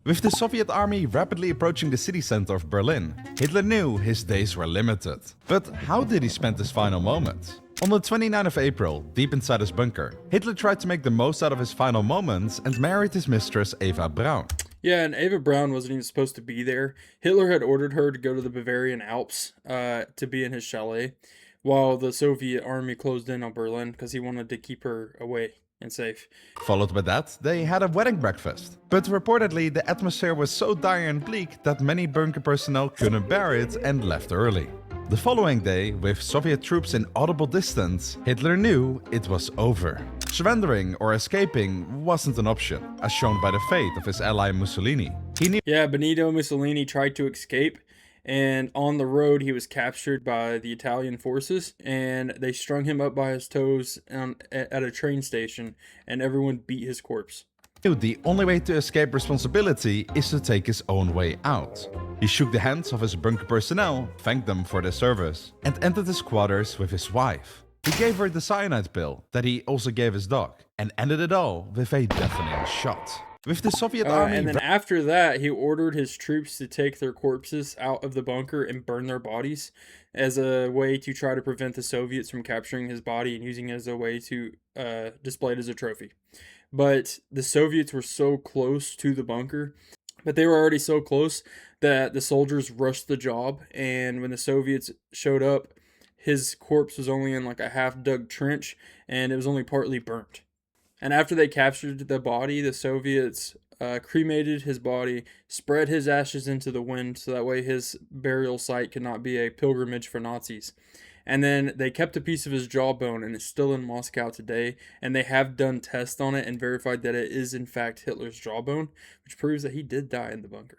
With the Soviet army rapidly approaching the city center of Berlin, Hitler knew his days were limited. But how did he spend his final moments? On the 29th of April, deep inside his bunker, Hitler tried to make the most out of his final moments and married his mistress Eva Braun. Yeah, and Ava Braun wasn't even supposed to be there. Hitler had ordered her to go to the Bavarian Alps to be in his chalet, while the Soviet army closed in on Berlin because he wanted to keep her away and safe. Followed by that, they had a wedding breakfast. But reportedly, the atmosphere was so dire and bleak that many bunker personnel couldn't bear it and left early. The following day, with Soviet troops in audible distance, Hitler knew it was over. Surrendering or escaping wasn't an option, as shown by the fate of his ally Mussolini. He knew Yeah, Benito Mussolini tried to escape, and on the road he was captured by the Italian forces, and they strung him up by his toes at a train station, and everyone beat his corpse. the only way to escape responsibility is to take his own way out. He shook the hands of his bunker personnel, thanked them for their service, and entered his quarters with his wife. He gave her the cyanide pill that he also gave his dog, and ended it all with a deafening shot. With the Soviet army And then after that, he ordered his troops to take their corpses out of the bunker and burn their bodies as a way to try to prevent the Soviets from capturing his body and using it as a way to display it as a trophy. But the Soviets were so close to the bunker, but they were already so close that the soldiers rushed the job. And when the Soviets showed up, his corpse was only in like a half dug trench and it was only partly burnt. And after they captured the body, the Soviets cremated his body, spread his ashes into the wind so that way his burial site could not be a pilgrimage for Nazis. And then they kept a piece of his jawbone, and it's still in Moscow today. And they have done tests on it and verified that it is, in fact, Hitler's jawbone, which proves that he did die in the bunker.